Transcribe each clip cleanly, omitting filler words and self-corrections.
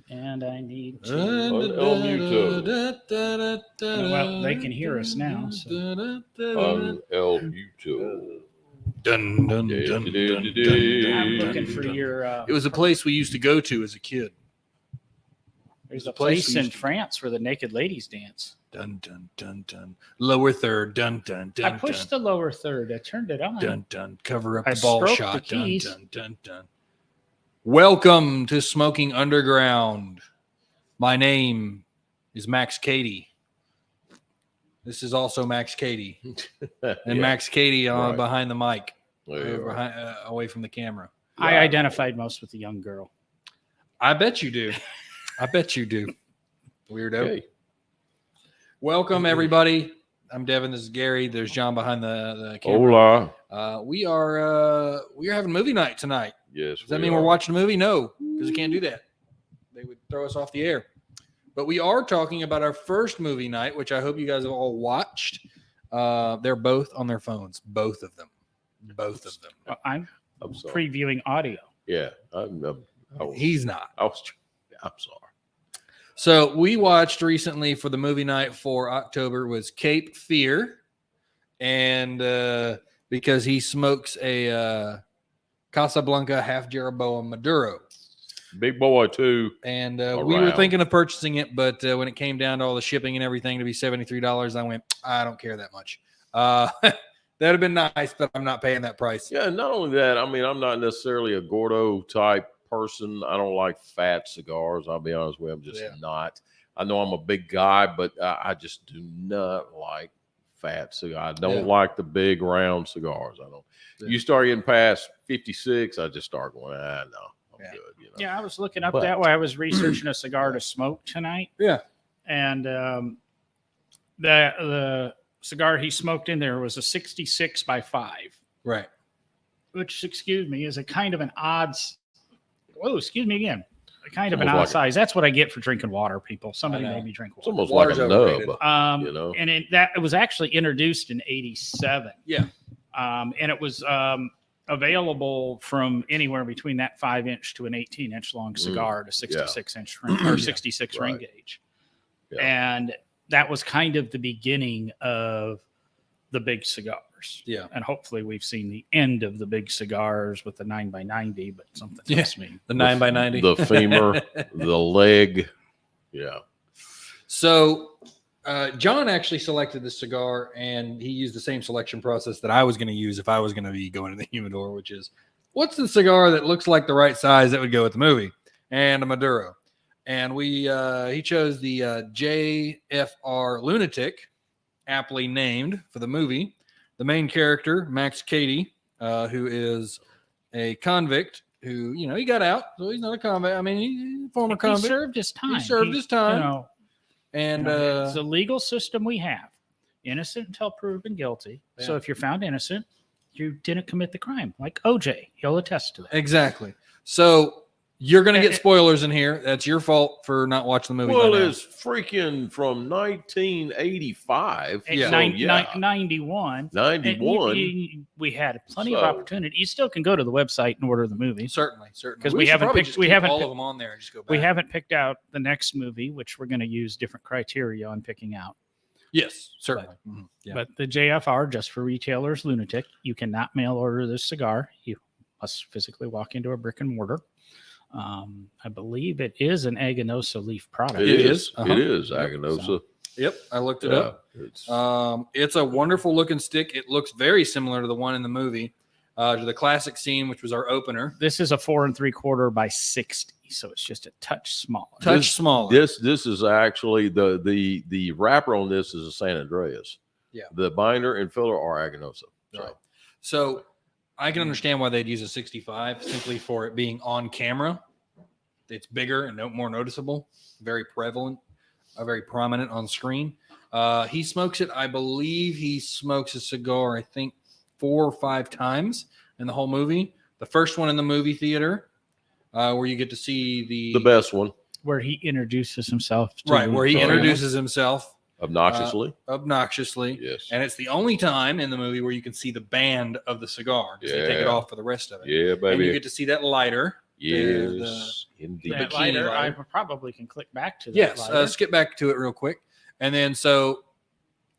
And I need to. Well, they can hear us now. So. On YouTube. Dun, dun, Yeah, dun, did, dun, did, dun, did. I'm dun, looking dun, for dun. your. It was a place we used to go to as a kid. There's a a place place we in used to- France where the naked ladies dance. Dun dun dun dun. Lower third. Dun dun dun. I pushed the lower third. I turned it on. Dun dun. Cover up I the ball stroked shot. the Dun keys. dun dun dun. Welcome to Smoking Underground. My name is Max Cady. This is also Max Cady, and Yeah, Max Cady right. behind the mic, there you are. away from the camera. I Right. identified most with the young girl. I bet you do. I bet you do. Weirdo. Okay. Welcome everybody. I'm Devin. This is Gary. There's John behind the camera. Hola. We are having movie night tonight. Yes. Does that mean we're watching a movie? No, because we can't do that. They would throw us off the air. But we are talking about our first movie night, which I hope you guys have all watched. They're both on their phones, both of them. I'm I'm sorry. previewing audio. Yeah. He's not. I'm sorry. So we watched recently for the movie night for October was Cape Fear, and because he smokes a Casablanca half Jeroboam Maduro. Big boy too. And we were thinking of purchasing it, but when it came down to all the shipping and everything to be $73, I went, I don't care that much. That'd have been nice, but I'm not paying that price. Yeah. Not only that, I mean, I'm not necessarily a Gordo type person. I don't like fat cigars. I'll be honest with you. I'm just not. I know I'm a big guy, but I just do not like fat cigars. I don't like the big round cigars. I don't. Yeah. You start getting past 56, I just start going, no, I'm good. You know? Yeah, I was looking up But- that way. I was researching a cigar to smoke tonight. Yeah. And the cigar he smoked in there was a 66 by 5, Right. which, excuse me, is a kind of an odd. Whoa, excuse me again. A kind of an Almost odd like size. That's what I get for drinking water, people. Somebody I know. made me drink It's water. almost Water's like a overrated. nub. you know? And it was actually introduced in 87. Yeah. And it was available from anywhere between that 5-inch to an 18-inch long cigar to 66-inch or 66 ring Right. gauge. Yeah. And that was kind of the beginning of the big cigars. Yeah. And hopefully we've seen the end of the big cigars with the 9x90, but something Yeah. tells me. The 9x90. The femur, the leg. Yeah. So John actually selected the cigar, and he used the same selection process that I was going to use if I was going to be going to the humidor, which is, what's the cigar that looks like the right size that would go with the movie? And a Maduro. And he chose the JFR Lunatic, aptly named for the movie. The main character, Max Cady, who is a convict who, he got out, so he's not a convict. I mean, he's a former He convict. served his time. He served his time. You know, And it's a legal system we have. Innocent until proven guilty. So Yeah. if you're found innocent, you didn't commit the crime. Like OJ, he'll attest to that. exactly. So you're going to get spoilers in here. That's your fault for not watching the movie. Well, by now. it's freaking from 1985. Yeah. So, 91. 91. We had plenty of So- opportunity. You still can go to the website and order the movie. certainly 'Cause we should haven't probably picked- just we keep haven't all picked- of them on there and just go back. We haven't picked out the next movie, which we're going to use different criteria on picking out. Yes, certainly. Mhm. Yeah. But the JFR, just for retailers, Lunatic, you cannot mail order this cigar. You must physically walk into a brick and mortar. I believe it is an Aganosa leaf product. It is. Uh-huh. It is Yep. Aganosa. Yep, I looked it Yeah. up. It's, It's a wonderful looking stick. It looks very similar to the one in the movie, to the classic scene, which was our opener. This is a 4 3/4 by 60, so it's just a touch smaller. Touch smaller. this is actually the wrapper on this is a San Andreas. Yeah. The binder and filler are Aganosa. So Right. So I can understand why they'd use a 65 simply for it being on camera. It's bigger and more noticeable, very prevalent, very prominent on screen. He smokes it. I believe he smokes a cigar, I think 4 or 5 times in the whole movie. The first one in the movie theater, where you get to see the best one, Where he introduces himself. right, where he Oh, yeah. introduces himself obnoxiously. obnoxiously. Yes. And it's the only time in the movie where you can see the band of the cigar because they take it Yeah. off for the rest of it. Yeah, And you baby. get to see that lighter Yes, indeed. That bikini lighter, I lighter. probably can click back to that. Yes, lighter. skip back to it real quick. And then so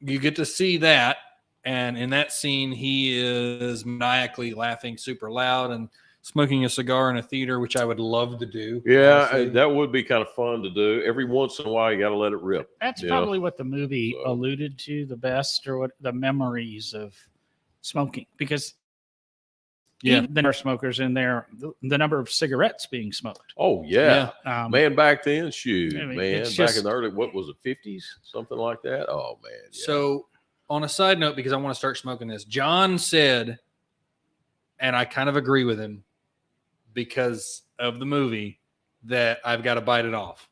you get to see that. And in that scene, he is maniacally laughing super loud and smoking a cigar in a theater, which I would love to do. Yeah, honestly. that would be kind of fun to do. Every once in a while, you got to let it rip. That's you know? probably what the movie So- alluded to the best, or what the memories of smoking, because Yeah. even the number of smokers in there, the number of cigarettes being smoked. Oh yeah, Man, back then, shoot, I mean, man, it's back just- in the early, what was it, 50s, something like that. Oh man. Yeah. So, on a side note, because I want to start smoking this, John said, and I kind of agree with him because of the movie, that I've got to bite it off.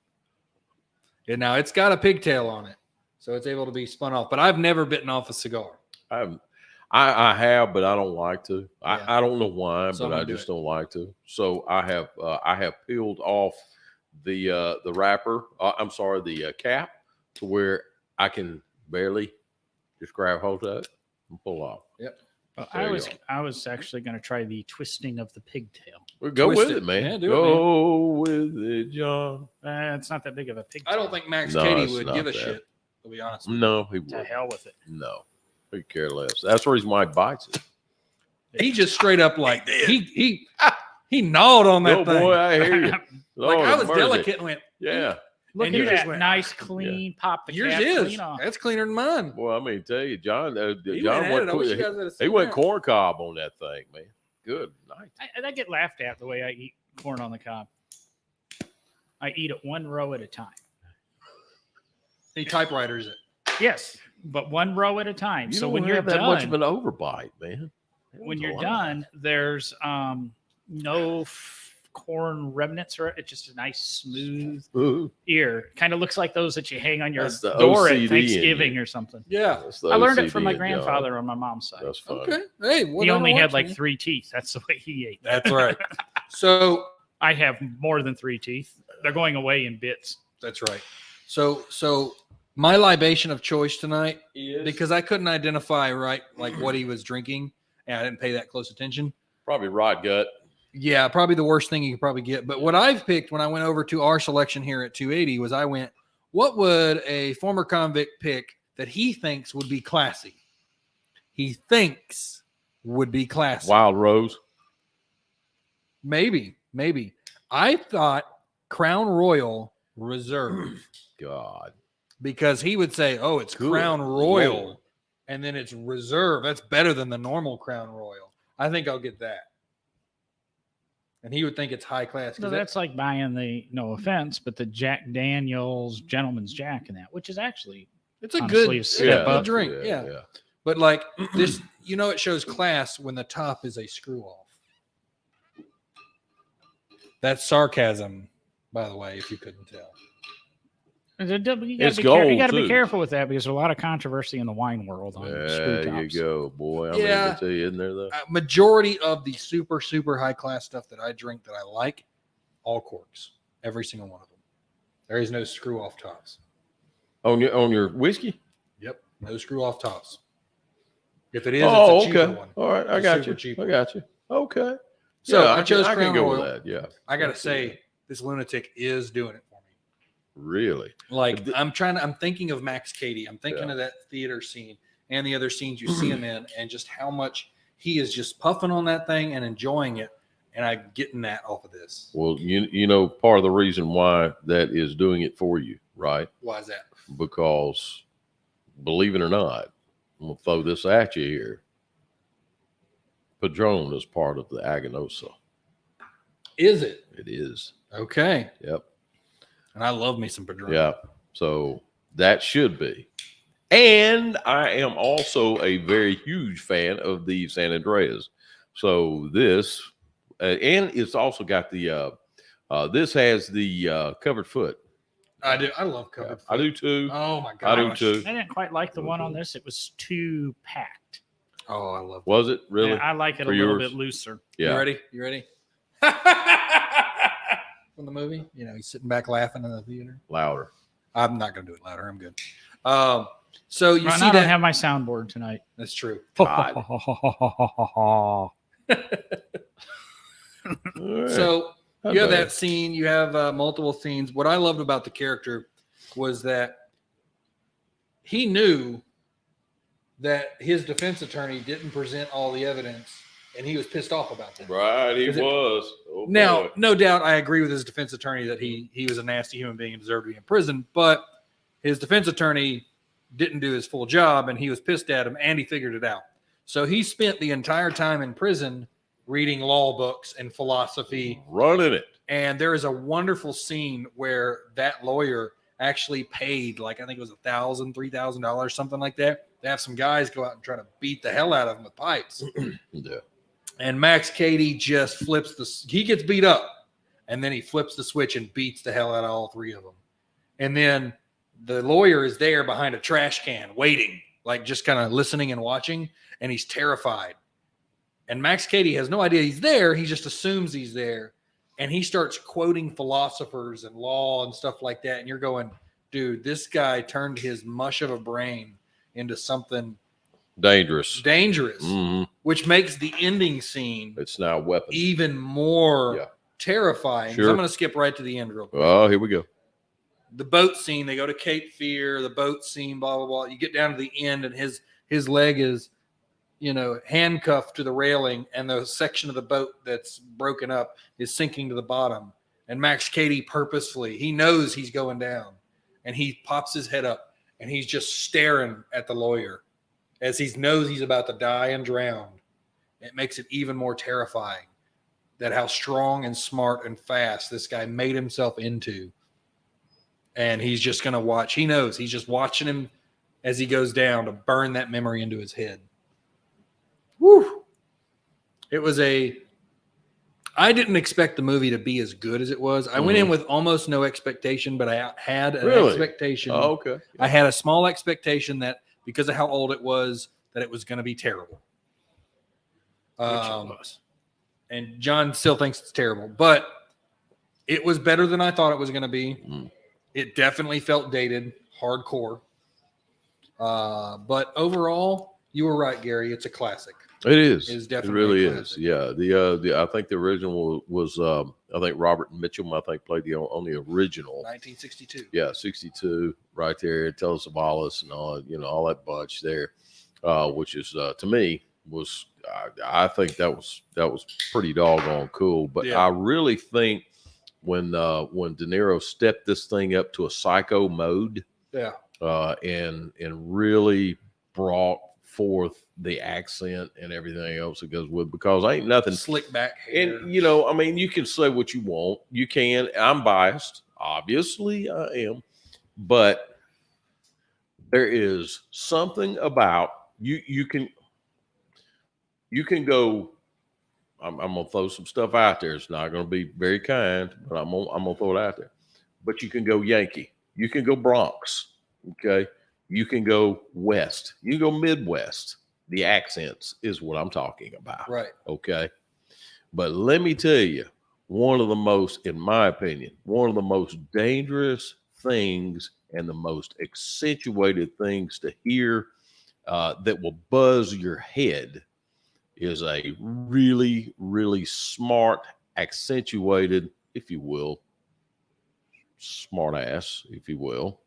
And now it's got a pigtail on it, so it's able to be spun off. But I've never bitten off a cigar. I have, but I don't like to. Yeah. I don't know why, So I'm but I gonna do just it. don't like to. So I have peeled off the wrapper. I'm sorry, the cap, to where I can barely just grab hold of it and pull off. Yep. Well, There you I was actually going to try the twisting of the pigtail. Well, go Twist with it. it, man. Yeah, do it, go with it, John. It's not that big of a pigtail. I don't think Max No, Cady it's would not give a that. shit, to be honest. With No, he To would. hell with it. No, he care less. That's the reason why he bites it. you. He just straight up like he gnawed on that Oh thing. boy, I hear you. Like Lord I was mercy. delicate and went, Yeah. Look And at yours that went- nice, clean pop. The yours cap is. clean off. That's cleaner than mine. Boy, I mean, tell you, John. He John went at went. it. I wish you guys had He seen went that. corn cob on that thing, man. Good night. I get laughed at the way I eat corn on the cob. I eat it one row at a time. He typewriters it. Yes, but one row at a time. You So don't when you're have that done, much of an overbite, man. when you're done, there's no corn remnants, or it's just a nice smooth Ooh, ear. Kind of looks like those that you hang on your That's the door OCD at in Thanksgiving you. or something. Yeah. that's the I learned it OCD from my in John. grandfather on my mom's side. That's funny. Okay. Hey, He whatever only had works, like man. 3 teeth. That's the way he ate. That's right. So I have more than 3 teeth. They're going away in bits. that's right. So my libation of choice tonight, because I couldn't identify right like what he was drinking, and I didn't pay that close attention. Probably rot gut. Yeah, probably the worst thing you could probably get. But what I've picked when I went over to our selection here at 280 was I went, what would a former convict pick that he thinks would be classy? He thinks would be classy. Wild Rose. Maybe. I thought Crown Royal Reserve God. because he would say, oh, it's Good Crown Royal Lord. and then it's Reserve. That's better than the normal Crown Royal. I think I'll get that. And he would think it's high class. 'cause So that's like buying the, no offense, but the Jack Daniels Gentleman's Jack in that, which is actually it's a honestly, good a step up. drink. Yeah. But like this, it shows class when the top is a screw off. That's sarcasm, by the way, if you couldn't tell. You It's got gold, to be too. careful with that because there's a lot of controversy in the wine world on screw There you tops. go, boy. I Yeah. mean, to tell you, isn't there though? Majority of the super, super high class stuff that I drink that I like, all corks. Every single one of them. There is no screw off tops. On your whiskey? Yep. No screw off tops. If it is, Oh, it's a cheaper okay. one. All right, I It's got super you. cheap I one. got you. Okay. So Yeah, I chose I Crown can go Royal. with that. Yeah. I got to Let's do that. say, this lunatic is doing it for me. Really? Like But I'm thinking of Max Cady. I'm thinking Yeah. of that theater scene and the other scenes you see him in, and just how much he is just puffing on that thing and enjoying it. And I'm getting that off of this. Well, you know, part of the reason why that is doing it for you, right? Why is that? Because believe it or not, I'm gonna throw this at you here. Padron is part of the Aganosa. Is it? It is. Okay. Yep. And I love me some Padron. Yeah. So that should be. And I am also a very huge fan of the San Andreas. So this, and it's also got the, this has the covered foot. I do. I love covered. I foot. do too. Oh my I gosh. do too. I didn't quite like the one on this. It was too packed. Oh, I love. Was it really? Yeah, I like it For a little yours? bit looser. You Yeah. ready? You ready? From the movie, he's sitting back laughing in the theater. Louder. I'm not going to do it louder. I'm good. So you Ron, see I don't that? have my soundboard tonight. That's true. God. All right. So You have that scene. You have multiple scenes. What I loved about the character was that he knew that his defense attorney didn't present all the evidence, and he was pissed off about that. Right, he was. Now, no doubt, I agree with his defense attorney that he was a nasty human being and deserved to be in prison, but his defense attorney didn't do his full job, and he was pissed at him, and he figured it out. So he spent the entire time in prison reading law books and philosophy. Running it. And there is a wonderful scene where that lawyer actually paid, like, I think it was $1,000, $3,000, something like that, to have some guys go out and try to beat the hell out of him with pipes. Yeah. And Max Cady just he gets beat up, and then he flips the switch and beats the hell out of all three of them. And then the lawyer is there behind a trash can waiting, like just kind of listening and watching, and he's terrified. And Max Cady has no idea he's there. He just assumes he's there. And he starts quoting philosophers and law and stuff like that. And you're going, dude, this guy turned his mush of a brain into something dangerous, which makes the ending scene, it's now a weapon, even more terrifying. Sure. I'm going to skip right to the end real quick. Oh, here we go. The boat scene, they go to Cape Fear, the boat scene, blah, blah, blah. You get down to the end, and his leg is, handcuffed to the railing, and the section of the boat that's broken up is sinking to the bottom. And Max Cady purposefully, he knows he's going down, and he pops his head up, and he's just staring at the lawyer as he knows he's about to die and drown. It makes it even more terrifying that how strong and smart and fast this guy made himself into. And he's just going to watch. He knows he's just watching him as he goes down to burn that memory into his head. Woo! It was I didn't expect the movie to be as good as it was. I went in with almost no expectation, but I had an expectation. Oh, okay. I had a small expectation that because of how old it was, that it was going to be terrible. Which it was. And John still thinks it's terrible, but it was better than I thought it was going to be. It definitely felt dated, hardcore. But overall, you were right, Gary. It's a classic. It is. It's definitely it really a classic. is. Yeah. The I think the original was I think Robert Mitchum played on the original 1962. Yeah, 62 right there. Tells Savalas and all that bunch there, which is to me was I think that was pretty doggone cool. But I really think when De Niro stepped this thing up to a psycho mode, and really brought forth the accent and everything else that goes with, because ain't nothing slick back hair. And you can say what you want. You can. I'm biased, obviously I am, but there is something about you can go. I'm gonna throw some stuff out there. It's not gonna be very kind, but I'm gonna throw it out there. But you can go Yankee. You can go Bronx. Okay. You can go West. You can go Midwest. The accents is what I'm talking about. Right. Okay. But let me tell you, in my opinion, one of the most dangerous things and the most accentuated things to hear that will buzz your head is a really, really smart, accentuated, if you will, smart ass, if you will,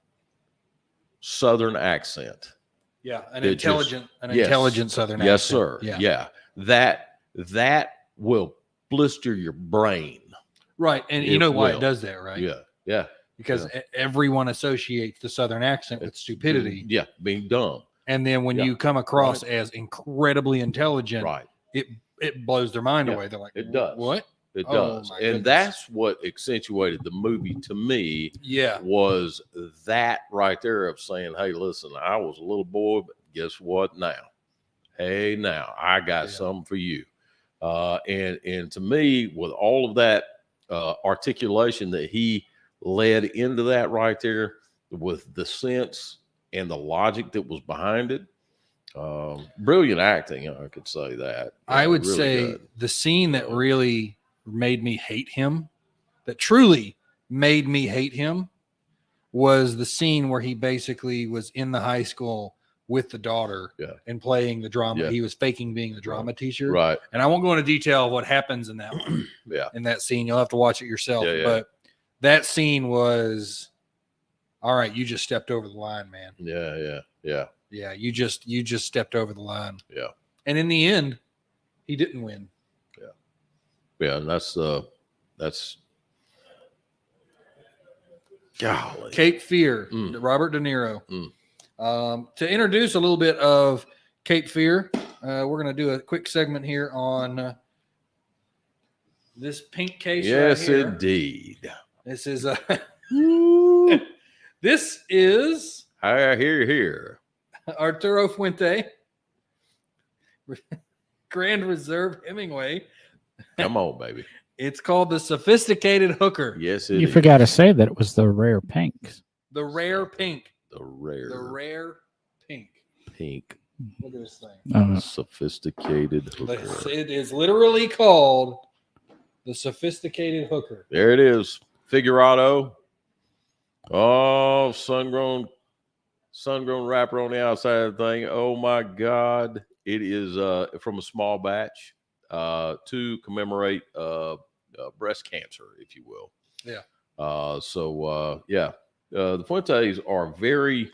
Southern accent. Yeah, an intelligent Southern accent. Yes, sir. Yeah. That will blister your brain. Right, and you know why it does that, right? Yeah. Because everyone associates the Southern accent with stupidity. Yeah, being dumb. And then when you come across as incredibly intelligent, it blows their mind away. They're like, it does. What? It does. And that's what accentuated the movie to me. Yeah. Was that right there of saying, hey, listen, I was a little boy, but guess what now? Hey, now I got something for you. And to me, with all of that articulation that he led into that right there, with the sense and the logic that was behind it, brilliant acting. I could say that. I would really say good. The scene that really made me hate him, that truly made me hate him, was the scene where he basically was in the high school with the daughter Yeah. and playing the drama. Yeah. He was faking being the drama teacher. Right. And I won't go into detail of what happens in that one. Yeah. In that scene. You'll have to watch it yourself. Yeah, yeah. But that scene was, all right, you just stepped over the line, man. Yeah. Yeah, you just stepped over the line. Yeah. And in the end, he didn't win. Yeah. And that's golly. Cape Fear, Mm. Robert De Niro. Mm. To introduce a little bit of Cape Fear, we're going to do a quick segment here on this pink case. Yes, right here. indeed. This is this is I hear here. Arturo Fuente, Grand Reserve Hemingway. Come on, baby. It's called the Sophisticated Hooker. Yes, it You is. forgot to say that it was the rare pinks. The rare pink. The rare Pink. pink Look at this thing. sophisticated hooker. It is literally called the Sophisticated Hooker. There it is. Figurado. Oh, sun-grown wrapper on the outside of the thing. Oh my God. It is from a small batch to commemorate breast cancer, if you will. Yeah. The Fuentes are very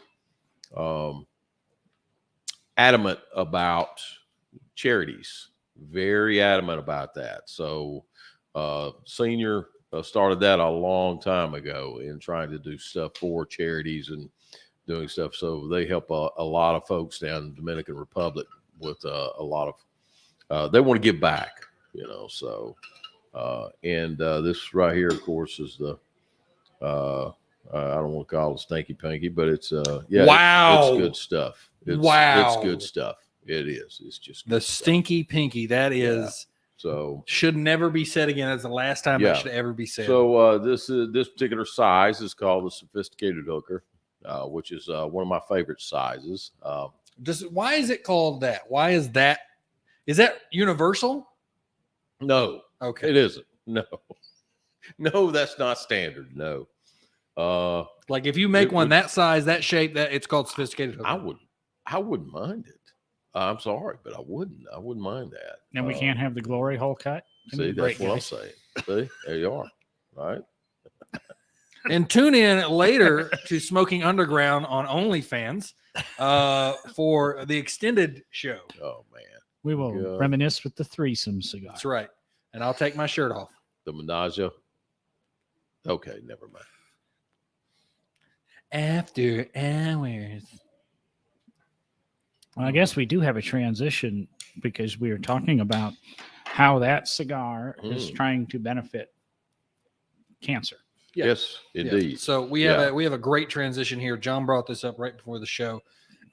adamant about charities. Very adamant about that. So Senior started that a long time ago in trying to do stuff for charities and doing stuff. So they help a lot of folks down in the Dominican Republic with a lot of, they want to give back, you know, so, this right here, of course, is the, I don't want to call it stinky pinky, but it's, Wow. it's good stuff. Wow. It's good stuff. It is. It's just The good stuff. Stinky Pinky. That is So, should never be said again. That's the last time that should ever be said. So this particular size is called the Sophisticated Hooker, which is one of my favorite sizes. Why is it called that? Why is that? Is that universal? No, Okay. it isn't. No, that's not standard. No. Like if you make one that size, that shape, that it's called Sophisticated Hooker. I wouldn't mind it. I'm sorry, but I wouldn't mind that. And we can't have the glory hole cut. See, that's what I'm saying. See, there you are. All right. And tune in later to Smoking Underground on OnlyFans for the extended show. Oh man, We will God. reminisce with the threesome cigar. That's right. And I'll take my shirt off. the Menage. Okay, never mind. After hours. Well, I guess we do have a transition because we are talking about how that cigar is trying to benefit cancer. Yeah. Yes, indeed. Yeah. So we have a great transition here. John brought this up right before the show,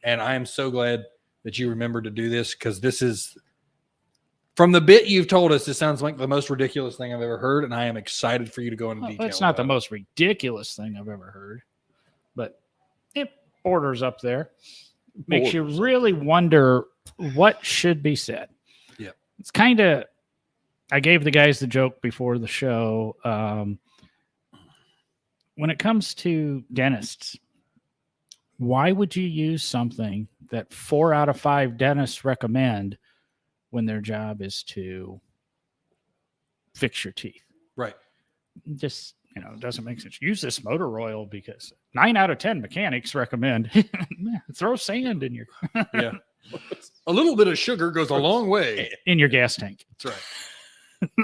and I am so glad that you remembered to do this because this is from the bit you've told us. This sounds like the most ridiculous thing I've ever heard, and I am excited for you to go into detail. It's not the about it. most ridiculous thing I've ever heard, but it borders up there. Makes you really wonder what should be said. Yeah. It's kind of, I gave the guys the joke before the show. When it comes to dentists, why would you use something that 4 out of 5 dentists recommend when their job is to fix your teeth? Right. Just, it doesn't make sense. Use this motor oil because 9 out of 10 mechanics recommend throw sand in your Yeah. A little bit of sugar goes a long way. in your gas tank. That's right.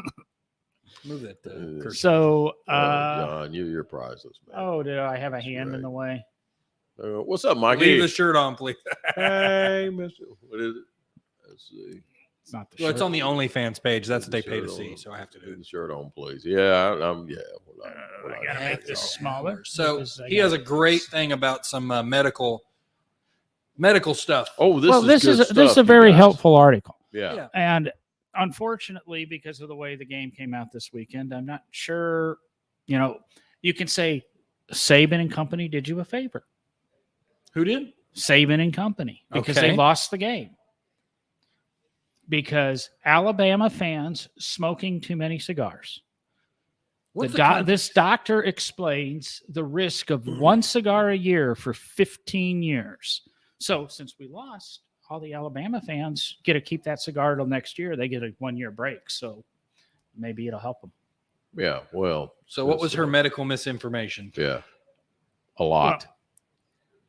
Move that. Curtain. So, John, you're priceless, man. oh, did I have a That's hand in right. the way? What's up, Mike? Leave the shirt on, please. Hey, Mister. What is it? Let's see. It's not the Well, it's shirt. on the OnlyFans page. That's what they pay to Shirt see, on. so I have to do Leave it. the shirt on, please. Yeah, I'm. Yeah. I gotta make this smaller. So because I he has a got- great thing about some medical stuff. Oh, this well, is this good is a stuff, very you guys. helpful article, Yeah. Yeah. and unfortunately, because of the way the game came out this weekend, I'm not sure. You can say Saban and company did you a favor. Who did? Saban and company because Okay. they lost the game. Because Alabama fans smoking too many cigars. What's the con- This doctor explains the risk of one cigar a year for 15 years. So since we lost, all the Alabama fans get to keep that cigar till next year. They get a 1-year break. So maybe it'll help them. Yeah. Well, So what was her medical misinformation? Yeah. A lot.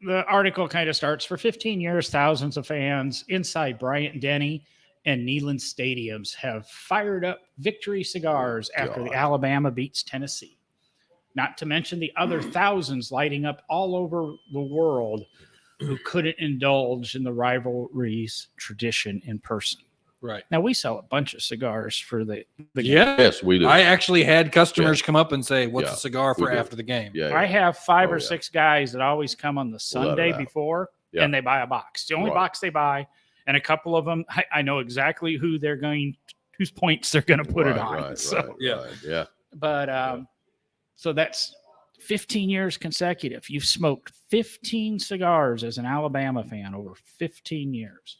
The article kind of starts for 15 years, thousands of fans inside Bryant Denny and Neyland stadiums have fired up victory cigars after the Alabama beats Tennessee. Not to mention the other thousands lighting up all over the world who couldn't indulge in the rivalry's tradition in person. Right. Now, we sell a bunch of cigars for the game. Yes, we do. I actually had customers come up and say, what's a cigar for we do. after the game? Yeah. I have 5 or 6 guys that always come on the Sunday before, and they buy a box. The only box they buy, and a couple of them, I know exactly whose points they're going to put it on. Yeah. But so that's 15 years consecutive. You've smoked 15 cigars as an Alabama fan over 15 years.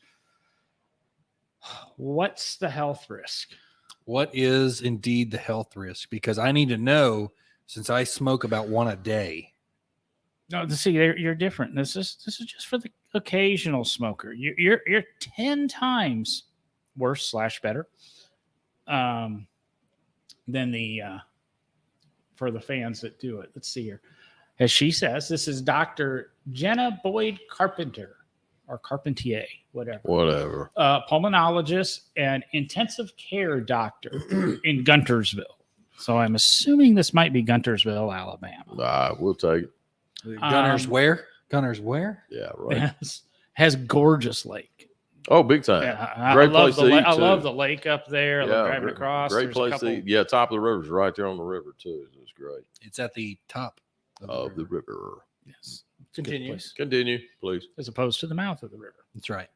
What's the health risk? What is indeed the health risk? Because I need to know, since I smoke about one a day. No, see, you're different. This is just for the occasional smoker. You're 10 times worse / better than the for the fans that do it. Let's see here. As she says, this is Dr. Jenna Boyd Carpenter or Carpentier, whatever. Pulmonologist and intensive care doctor in Guntersville. So I'm assuming this might be Guntersville, Alabama. We'll take it. Gunners where? Gunners where? Yeah, right. Has gorgeous lake. Oh, big time. Yeah, Great place to eat, I too. love the lake up there. I love driving across. Great There's place to eat. Yeah, top of the river's right there on the river, too. It's great. It's at the top of the river. Yes. Continue, please. As opposed to the mouth of the river. That's right.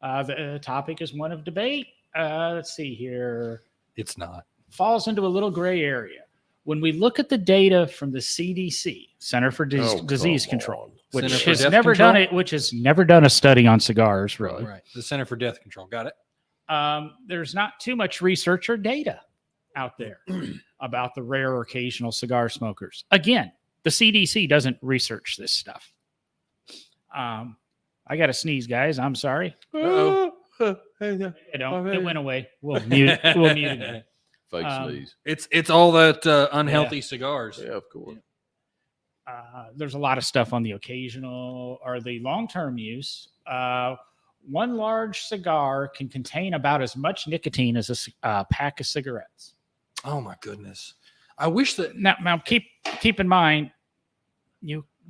The topic is one of debate. Let's see here. It's not. Falls into a little gray area. When we look at the data from the CDC, Center for Disease Control, which has never done a study on cigars, really. Right. The Center for Death Control. Got it. There's not too much research or data out there about the rare occasional cigar smokers. Again, the CDC doesn't research this stuff. I got to sneeze, guys. I'm sorry. Uh-oh. It went away. We'll mute it. Fake sneeze. It's all that unhealthy cigars. Yeah, of course. There's a lot of stuff on the occasional or the long-term use. One large cigar can contain about as much nicotine as a pack of cigarettes. Oh my goodness! I wish that now keep in mind,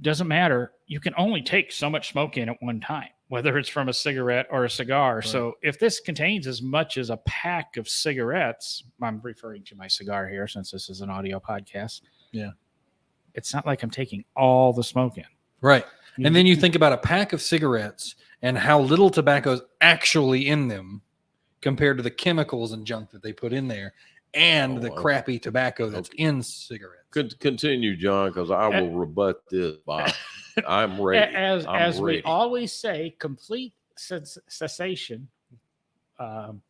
doesn't matter. You can only take so much smoke in at one time, whether it's from a cigarette or a cigar. Right. So if this contains as much as a pack of cigarettes, I'm referring to my cigar here since this is an audio podcast. Yeah. It's not like I'm taking all the smoke in. Right. And then you think about a pack of cigarettes and how little tobacco is actually in them compared to the chemicals and junk that they put in there and the crappy tobacco that's in cigarettes. Continue, John, because I will rebut this. I'm ready. As we always say, complete cessation. I'm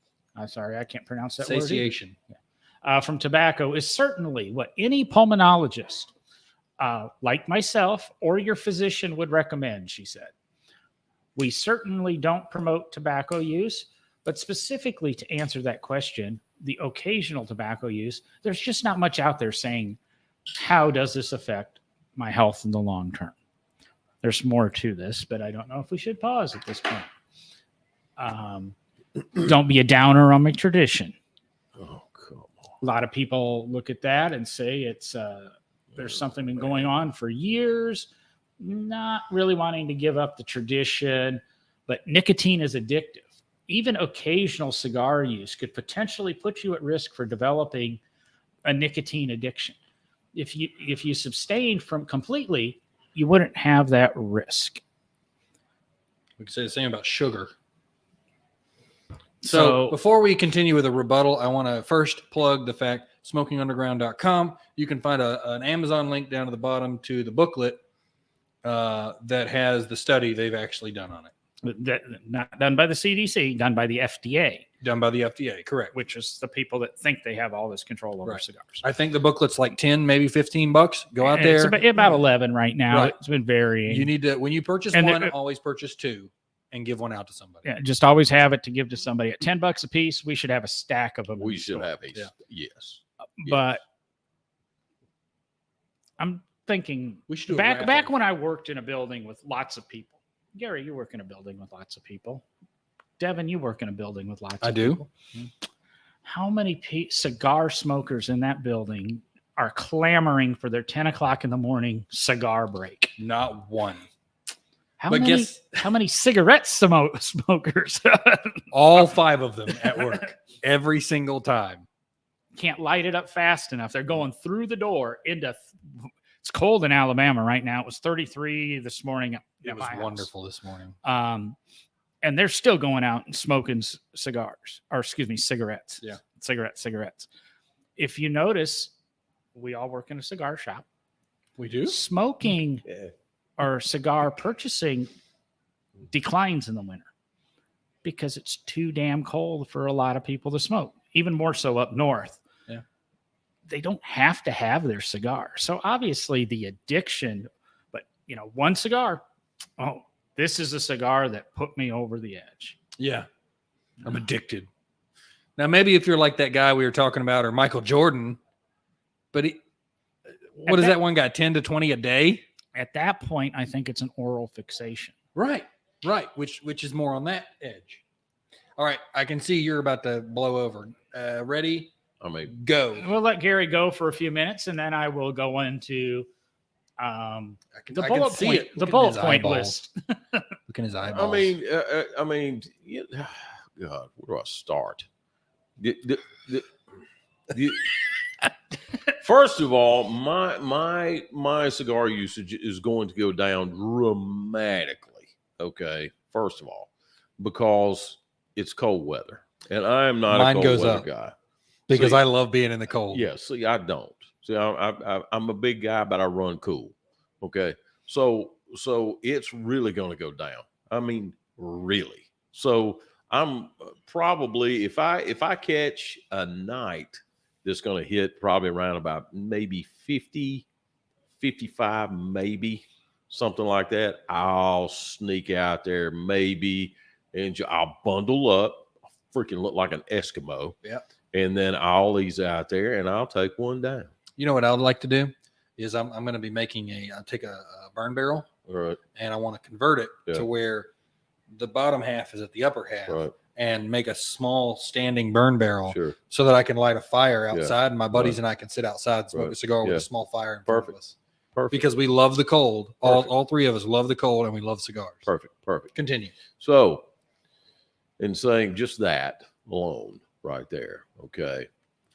sorry, I can't pronounce that Satiation. word. From tobacco is certainly what any pulmonologist, like myself or your physician, would recommend, she said. We certainly don't promote tobacco use, but specifically to answer that question, the occasional tobacco use, there's just not much out there saying, how does this affect my health in the long term? There's more to this, but I don't know if we should pause at this point. Don't be a downer on my tradition. Oh, come on. A lot of people look at that and say it's there's something been going on for years, not really wanting to give up the tradition, but nicotine is addictive. Even occasional cigar use could potentially put you at risk for developing a nicotine addiction. If you abstain from completely, you wouldn't have that risk. We could say the same about sugar. So before we continue with a rebuttal, I want to first plug the fact smokingunderground.com. You can find an Amazon link down at the bottom to the booklet that has the study they've actually done on it. That not done by the CDC, done by the FDA. Done by the FDA, correct. which is the people that think they have all this control over Right. cigars. I think the booklet's like 10, maybe $15. Go out there. It's about 11 right now. Right. It's been varying. You need to, when you purchase And one, the- always purchase 2 and give one out to somebody. Yeah, just always have it to give to somebody at $10 a piece. We should have a stack of them. in We the should store. have a Yeah. yes. But I'm thinking We should do a back raffle. when I worked in a building with lots of people. Gary, you work in a building with lots of people. Devin, you work in a building with lots I of do. people. How many cigar smokers in that building are clamoring for their 10 o'clock in the morning cigar break? Not one. How But many, guess- how many cigarette smokers All 5 of them at work every single time. can't light it up fast enough? They're going through the door into. It's cold in Alabama right now. It was 33 this morning. It at was my house. wonderful this morning. And they're still going out and smoking cigars, or excuse me, cigarettes. Yeah. Cigarettes. If you notice, we all work in a cigar shop. We do? Smoking Yeah. or cigar purchasing declines in the winter because it's too damn cold for a lot of people to smoke, even more so up north. Yeah. They don't have to have their cigar. So obviously the addiction, but one cigar, oh, this is a cigar that put me over the edge. Yeah. I'm addicted. Now, maybe if you're like that guy we were talking about or Michael Jordan, but what is that one guy, 10 to 20 a day? At that point, I think it's an oral fixation. Right. Which is more on that edge. All right. I can see you're about to blow over. Ready? I mean, Go. We'll let Gary go for a few minutes, and then I will go into the I can bullet see point, it. the Look at bullet his point eyeballs. list. Look in his eyeballs. I mean, God, where do I start? First of all, my cigar usage is going to go down dramatically. Okay, first of all, because it's cold weather, and I am not Mine a cold goes weather up. guy. because See, I love being in the cold. Yeah, see, I don't. See, I'm a big guy, but I run cool. Okay, so it's really going to go down. I mean, really. So I'm probably if I catch a night that's going to hit probably around about maybe 50, 55, maybe something like that, I'll sneak out there maybe and I'll bundle up, freaking look like an Eskimo. Yep. And then I'll ease out there and I'll take one down. You know what I would like to do is I'm going to be making I'll take a burn barrel Right, and I want to convert it Yeah. to where the bottom half is at the upper half right, and make a small standing burn barrel sure. so that I can light a fire Yeah. outside and my buddies Right. and I can sit outside and smoke Right. a cigar with Yeah. a small fire in front of Perfect. us. Perfect. Because we love the cold. Perfect. All three of us love the cold and we love cigars. Perfect. Continue. So, in saying just that alone, right there, okay,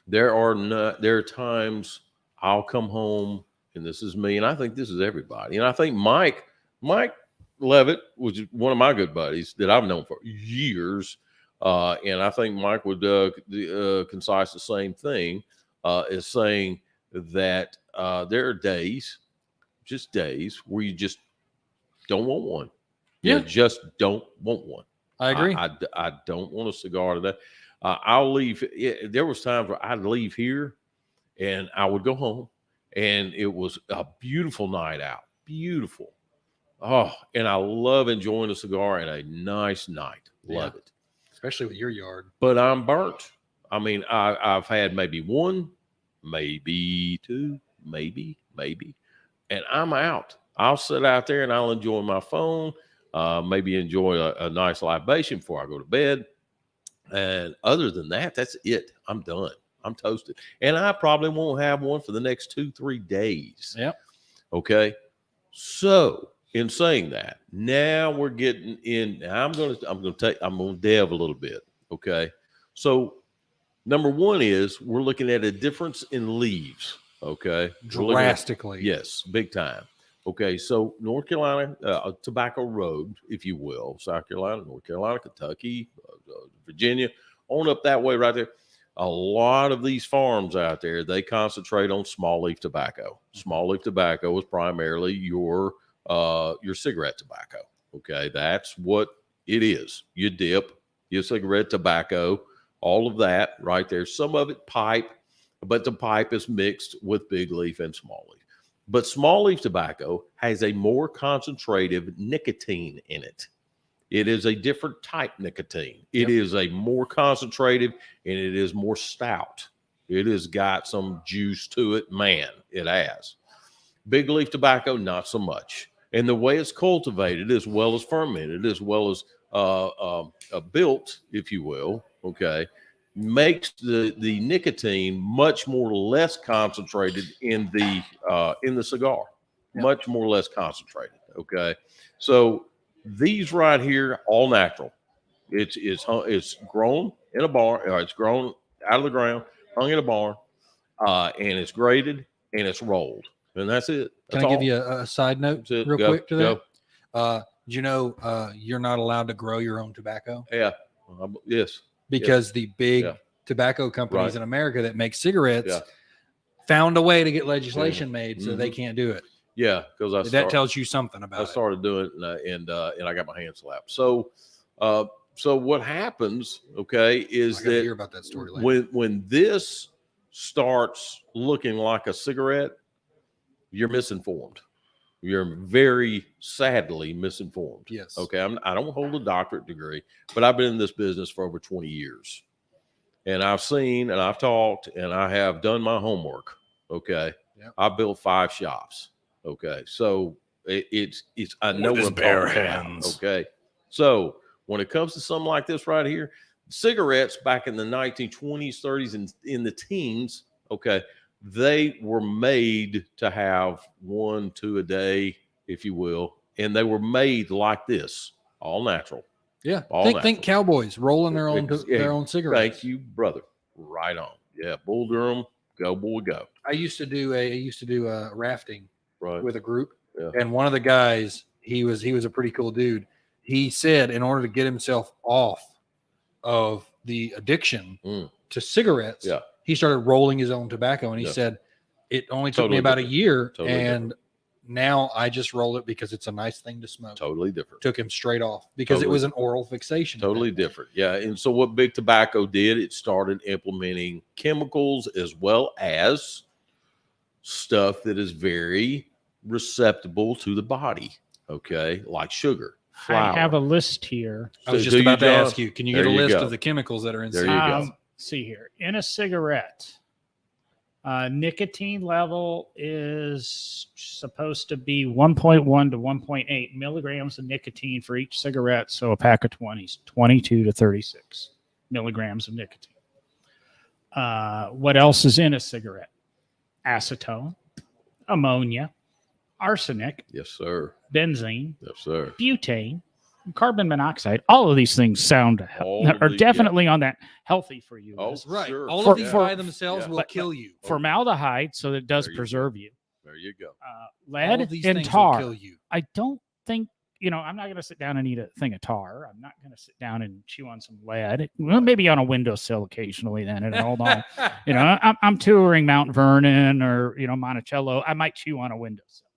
there are times I'll come home, and this is me, and I think this is everybody, and I think Mike Levitt was one of my good buddies that I've known for years, and I think Mike would concise the same thing, is saying that there are days, just days, where you just don't want one. Yeah. You just don't want one. I agree. I don't want a cigar today. I'll leave. There was times where I'd leave here and I would go home and it was a beautiful night out. Beautiful. Oh, and I love enjoying a cigar and a nice night. Love it. Especially with your yard. But I'm burnt. I mean, I've had maybe one, maybe two, maybe, and I'm out. I'll sit out there and I'll enjoy my phone, maybe enjoy a nice libation before I go to bed. And other than that, that's it. I'm done. I'm toasted. And I probably won't have one for the next 2-3 days. Yep. Okay. So in saying that, now we're getting in. I'm going to delve a little bit. Okay. So number one is we're looking at a difference in leaves. Okay. We're looking at- Drastically. Yes, big time. Okay, so North Carolina, Tobacco Road, if you will, South Carolina, North Carolina, Kentucky, Virginia, on up that way right there. A lot of these farms out there, they concentrate on small leaf tobacco. Small leaf tobacco is primarily your cigarette tobacco. Okay, that's what it is. You dip your cigarette tobacco all of that right there. Some of it pipe, but the pipe is mixed with big leaf and small leaf. But small leaf tobacco has a more concentrated nicotine in it. It is a different type nicotine. It is a more concentrated and it is more stout. It has got some juice to it. Man, it has. Big leaf tobacco, not so much. And the way it's cultivated, as well as fermented, as well as built, if you will, okay, makes the nicotine much more less concentrated in the cigar. Much more less concentrated. Okay, so these right here, all natural. It's grown in a barn, or it's grown out of the ground, hung in a barn, and it's graded and it's rolled, and that's it. Can I give you a side note real quick to that? Do you know you're not allowed to grow your own tobacco? Yeah. Yes. Because the big tobacco companies in America that make cigarettes found a way to get legislation made so they can't do it. Yeah, because that tells you something about it. I started doing it, and I got my hands slapped. So what happens, okay, is I gotta that hear about that story later. when this starts looking like a cigarette, you're misinformed. You're very sadly misinformed. Yes. Okay. I don't hold a doctorate degree, but I've been in this business for over 20 years. And I've seen and I've talked and I have done my homework. Okay. Yep. I built 5 shops. Okay. So it's I know With his what I'm bare talking about. hands. Okay. So when it comes to something like this right here, cigarettes back in the 1920s, 30s, and in the teens, okay, they were made to have 1, 2 a day, if you will, and they were made like this, all natural. Yeah, All think cowboys rolling their own cigarettes. Thank you, brother. Right on. Yeah, Bull Durham, go boy, go. I used to do a rafting Right. with a group, Yeah. and one of the guys, he was a pretty cool dude. He said in order to get himself off of the addiction to cigarettes, he started rolling his own tobacco, and he said it only took me about a year, and now I just roll it because it's a nice thing to smoke. Totally different. Took him straight off because it was an oral fixation. Totally different. Yeah. And so what Big Tobacco did, it started implementing chemicals as well as stuff that is very receptible to the body. Okay. Like sugar, flour. I have a list here. I was just about to ask you, can you get a list of the chemicals that are in There you cigarettes? go. See here. In a cigarette, nicotine level is supposed to be 1.1 to 1.8 milligrams of nicotine for each cigarette. So a pack of 20s, 22 to 36 milligrams of nicotine. What else is in a cigarette? Acetone, ammonia, arsenic, Yes, sir. benzene, Yes, sir. butane, carbon monoxide. All of these things are definitely on that healthy for you. Oh, list. Right. sure. All For- of these for- by themselves will kill you. Formaldehyde, so that it does There you preserve you. There you go. All Lead of these and things will tar. kill you. I don't think, I'm not going to sit down and eat a thing of tar. I'm not going to sit down and chew on some lead. Well, maybe on a windowsill occasionally then. And hold on. I'm touring Mount Vernon or, Monticello. I might chew on a windowsill.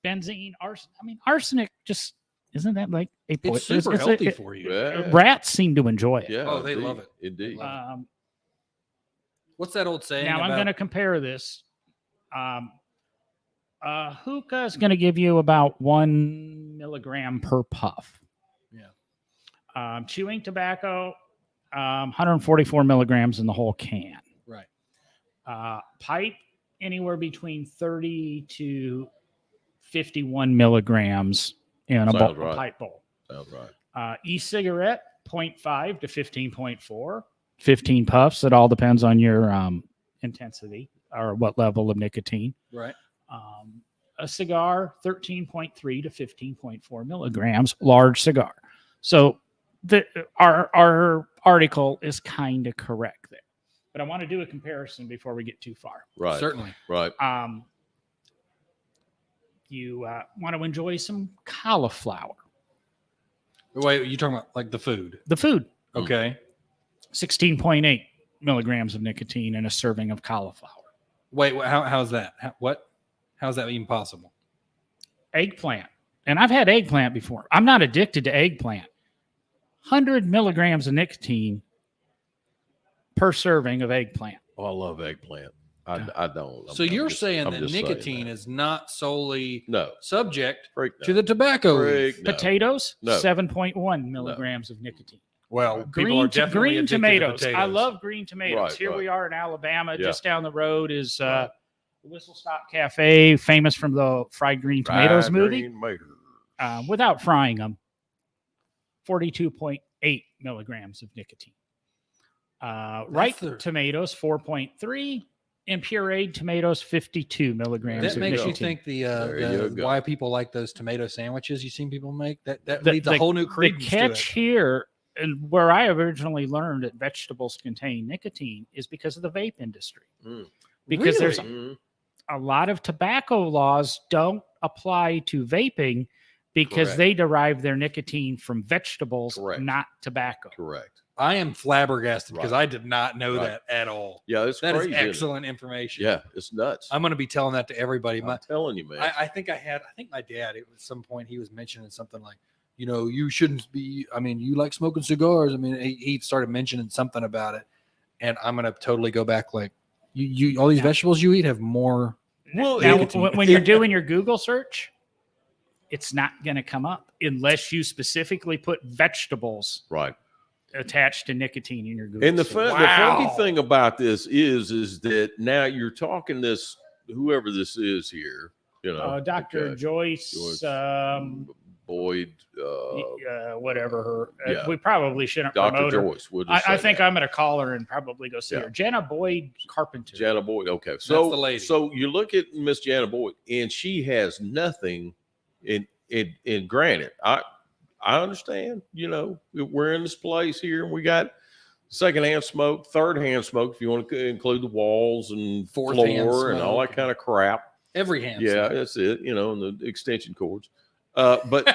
Benzene, arsenic just, isn't that like a It's poison? super healthy for you. Yeah. Rats seem to enjoy it. Yeah. Oh, they indeed. love it. Indeed. Love What's that old saying? Now I'm about- going to compare this. Hookah is going to give you about 1 milligram per puff. Yeah. Chewing tobacco, 144 milligrams in the whole can. Right. Pipe, anywhere between 30 to 51 milligrams in a Sounds right. pipe bowl. Sounds right. E-cigarette, 0.5 to 15.4. 15 puffs. It all depends on your intensity or what level of nicotine. Right. A cigar, 13.3 to 15.4 milligrams, large cigar. So our article is kind of correct there. But I want to do a comparison before we get too far. Right. Certainly. Right. You want to enjoy some cauliflower. Wait, you talking about like the food? The food, Okay. 16.8 milligrams of nicotine in a serving of cauliflower. Wait, how's that? How's that even possible? Eggplant. And I've had eggplant before. I'm not addicted to eggplant. 100 milligrams of nicotine per serving of eggplant. Oh, I love eggplant. I don't. So you're saying I'm that just saying nicotine that. is not solely No. subject Freak to no. the tobacco leaf. Freak no. Potatoes, No. 7.1 milligrams of nicotine. Well, people are definitely Green addicted tomatoes. to potatoes. I love green tomatoes. Right, Here right. we are in Alabama. Yeah. Just down the road is Right. Whistle Stop Cafe, famous from the fried green tomatoes Fried movie. green tomatoes. Without frying them, 42.8 milligrams of nicotine. Ripe tomatoes, 4.3. And pureed tomatoes, 52 milligrams That of makes you nicotine. think There you go. why people like those tomato sandwiches you've seen people make. That The- leads a whole new The credence catch to it. here, and where I originally learned that vegetables contain nicotine, is because of the vape industry. Because there's Mhm. a lot of tobacco laws don't apply to vaping because Correct. they derive their nicotine from vegetables, Correct. not tobacco. Correct. I am flabbergasted because Right. I did not know Right. that at all. Yeah, it's That is crazy. isn't it? excellent information. Yeah, it's nuts. I'm going to be telling that to everybody. I'm telling you, man. I think my dad, at some point, he was mentioning something like, you shouldn't be, you like smoking cigars. He started mentioning something about it. And I'm going to totally go back like, you all these vegetables you eat have more. Well, Now, nicotine. when you're doing your Google search, it's not going to come up unless you specifically put vegetables Right. attached to nicotine in your Google And the search. funky thing about this is that now you're talking this, whoever this is here, Dr. okay, Joyce, Boyd, whatever her. yeah. We probably shouldn't Dr. promote her. Joyce. We'll just I say think that. I'm going to call her and probably go see Yeah. her. Jenna Boyd Carpenter. Jana Boyd. Okay, That's the lady. so you look at Miss Jana Boyd, and she has nothing. In granted, I understand. We're in this place here, and we got secondhand smoke, third-hand smoke, if you want to include the walls and Fourth-hand floor and all smoke. that kind of crap. Every hand. Yeah, that's it. And the extension cords. But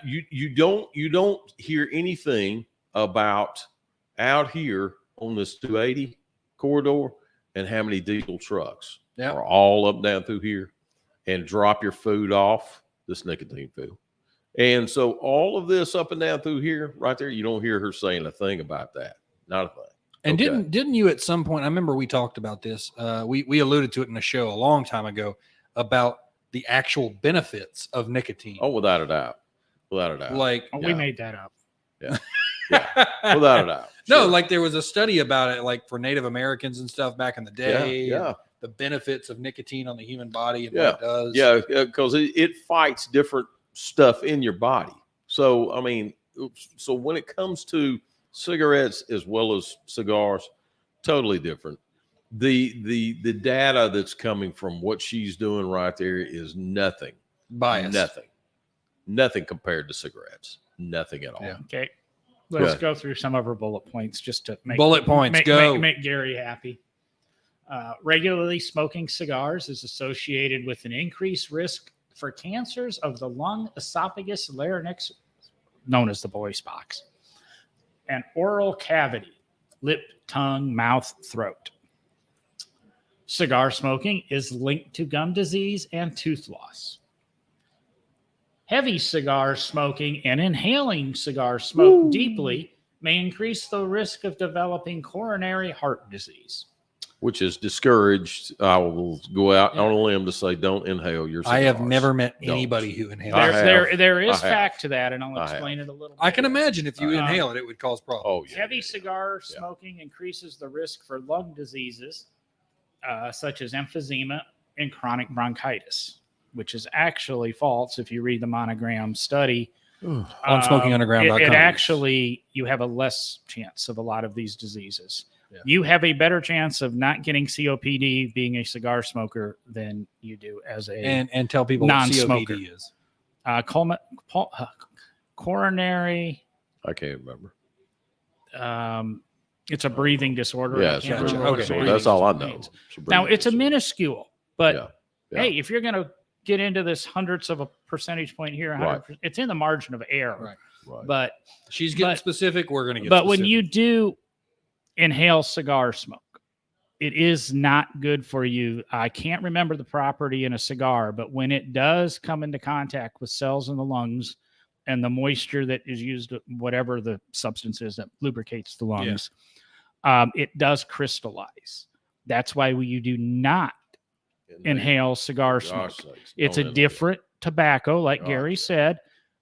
you don't hear anything about out here on this 280 corridor and how many diesel trucks are all up and down through here and drop your food off this nicotine food. And so all of this up and down through here, right there, you don't hear her saying a thing about that. Not a thing. And Okay. didn't you at some point? I remember we talked about this. We alluded to it in a show a long time ago about the actual benefits of nicotine. Oh, without a doubt. Without a doubt. Like We made that up. Without a doubt. no, Sure. like there was a study about it, like for Native Americans and stuff back in the day. Yeah. and the benefits of nicotine on the human body and Yeah. what it does. Yeah, because it fights different stuff in your body. So, so when it comes to cigarettes as well as cigars, totally different. The data that's coming from what she's doing right there is nothing. Bias. Nothing compared to cigarettes. Nothing at all. Yeah. Okay. Let's Good. go through some of her bullet points just to make Bullet points, make, go. make Gary happy. Regularly smoking cigars is associated with an increased risk for cancers of the lung, esophagus, larynx, known as the voice box, and oral cavity, lip, tongue, mouth, throat. Cigar smoking is linked to gum disease and tooth loss. Heavy cigar smoking and inhaling cigar smoke deeply may increase the risk of developing coronary heart disease. Which is discouraged. I will go out on a limb to say don't inhale your cigars. I have never met Don't. anybody who inhales. I have. There is I have. fact to that, and I'll I have. explain it a little bit. I can imagine if you Uh, inhale it, it would cause problems. Oh, yeah. Heavy cigar Yeah. smoking increases the risk for lung diseases such as emphysema and chronic bronchitis, which is actually false if you read the Monogram study. On smokingunderground.com. It actually, you have a less chance of a lot of these diseases. Yeah. You have a better chance of not getting COPD being a cigar smoker than you do as a and tell people what non-smoker. COPD is. coronary. I can't remember. It's a breathing disorder. Yeah, I it's a can't breathing remember what disorder. a Okay. breathing That's all I disorder know. means. It's a Now breathing it's a disorder. minuscule, but Yeah. Yeah. hey, if you're going to get into this hundredths of a percentage point here, 100%, it's in the margin of error. Right. Right. But She's getting But- specific. We're going to get but when specific. you do inhale cigar smoke, it is not good for you. I can't remember the property in a cigar, but when it does come into contact with cells in the lungs and the moisture that is used, whatever the substance is that lubricates the lungs, it does crystallize. That's why you do not inhale cigar smoke. sakes, It's a don't inhale. different tobacco, like Gary Gotcha. said,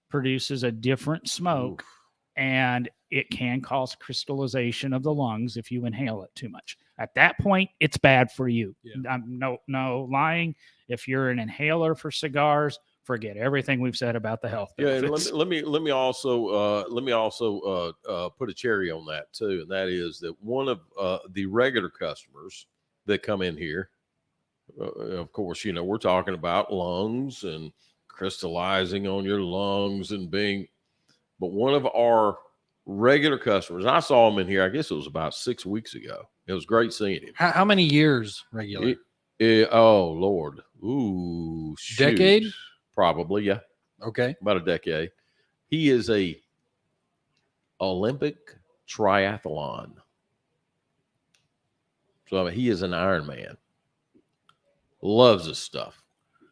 produces a different smoke, Oof. and it can cause crystallization of the lungs if you inhale it too much. At that point, it's bad for you. Yeah. I'm no lying. If you're an inhaler for cigars, forget everything we've said about the health Yeah, and benefits. let me also put a cherry on that too, and that is that one of the regular customers that come in here, of course, we're talking about lungs and crystallizing on your lungs and being, but one of our regular customers, I saw him in here. I guess it was about 6 weeks ago. It was great seeing him. How many years regular? Oh Lord, ooh, shoot. Decade? Probably, yeah. Okay. About a decade. He is a Olympic triathlon. So I mean, he is an Iron Man. Loves his stuff.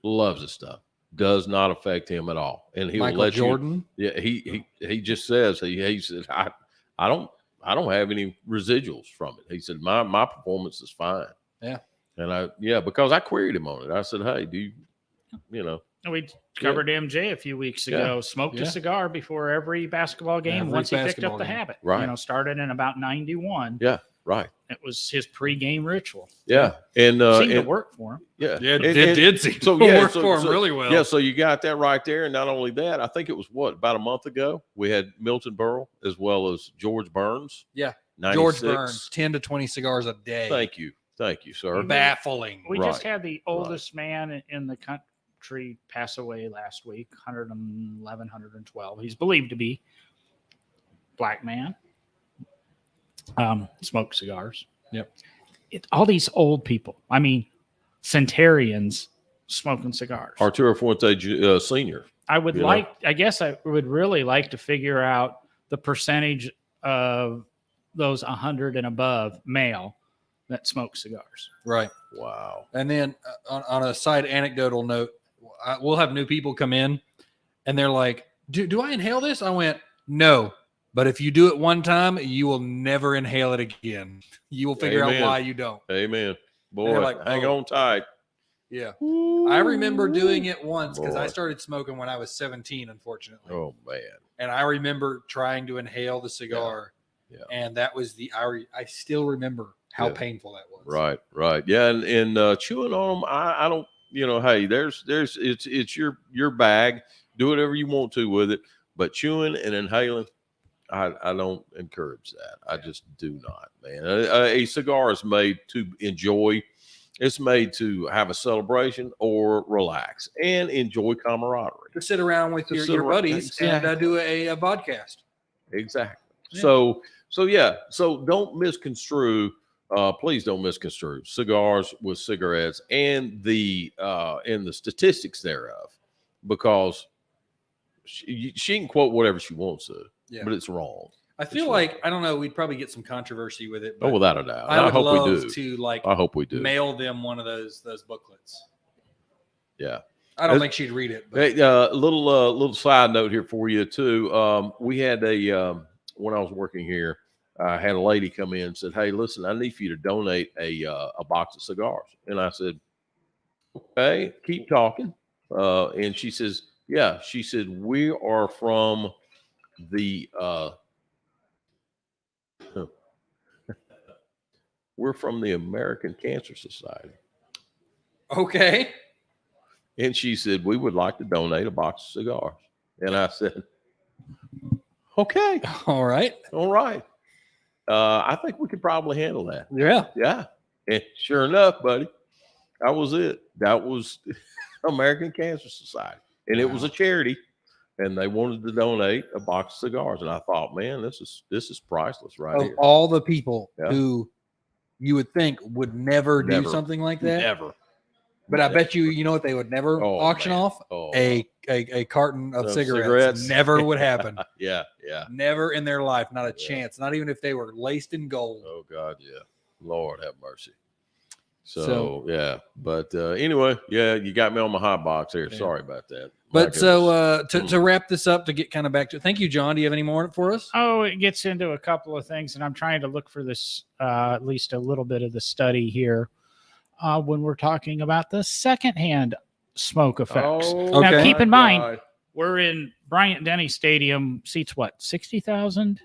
Loves his stuff. Does not affect him at all. And he will Michael let Jordan. you. Yeah, he just says he said I don't have any residuals from it. He said my performance is fine. Yeah. And because I queried him on it. I said, hey, do you know? We covered MJ a few weeks ago. Smoked a cigar before every basketball game. Every once he picked basketball up the game. habit, Right. Started in about 91. Yeah, right. It was his pre-game ritual. Yeah, and Seemed to work for him. Yeah, Yeah, And- it and- did seem so, to yeah, work so- for him so- really well. Yeah, so you got that right there, and not only that, I think it was about a month ago we had Milton Berle as well as George Burns. Yeah, 96. George Burns, 10 to 20 cigars a day. Thank you, sir. Baffling. We just Right. had the oldest man in the country pass away last week, 111, 112. He's believed to be black man. Smoked cigars. Yep. All these old people. I mean, centenarians smoking cigars. Arturo Fuente Senior. I would I guess I would really like to figure out the percentage of those 100 and above male that smoke cigars. Right. Wow. And then on a side anecdotal note, we'll have new people come in and they're like, do I inhale this? I went, no. But if you do it one time, you will never inhale it again. You will figure Amen. out why you don't. Amen. Boy, they're like, hang oh. on tight. Yeah. I remember doing it once because I Boy. started smoking when I was 17, unfortunately. Oh man. And I remember trying to inhale the cigar. Yeah. And that was I still remember how Yeah. painful that was. Right. Yeah, and chewing on them, I don't. Hey, it's your bag. Do whatever you want to with it, but chewing and inhaling, I don't encourage that. I just do not, man. A cigar is made to enjoy. It's made to have a celebration or relax and enjoy camaraderie. To sit around with To sit your around- buddies and Exactly. do a podcast. Exactly. Yeah. So don't misconstrue. Please don't misconstrue cigars with cigarettes and the statistics thereof, because she can quote whatever she wants to, Yeah. but it's wrong. I feel It's like, I don't know, we'd probably get some controversy with it. Oh, But without a doubt. I would hope love we do. to I hope we do. mail them one of those booklets. Yeah. I don't It's- think she'd read it. But Hey, little side note here for you too. We had when I was working here, I had a lady come in and said, "Hey, listen, I need for you to donate a box of cigars." And I said, "Okay, keep talking." And she says, "Yeah." She said, "We are from the we're from the American Cancer Society." okay. And she said, "We would like to donate a box of cigars." And I said, "Okay, All right. all right. I think we could probably handle that." Yeah. Yeah. And sure enough, buddy, that was it. That was American Cancer Society. And it was a charity. And they wanted to donate a box of cigars. And I thought, man, this is priceless right Of here. all the people Yeah. who you would think would never do Never. something like that. Never. But I bet you know what they would never Oh, auction man. off? Oh, A carton of Of cigarettes. cigarettes. Never would happen. yeah. Never in their life. Not a Yeah. chance. Not even if they were laced in gold. Oh God, yeah. Lord have mercy. So yeah, but anyway, yeah, you got me on my hot box here. Yeah. Sorry about that. But to wrap this up, to get kind of back to, thank you, John. Do you have any more for us? Oh, it gets into a couple of things, and I'm trying to look for this, at least a little bit of the study here when we're talking about the secondhand smoke effects. Okay. Now, keep in mind, we're in Bryant Denny Stadium, seats what, 60,000?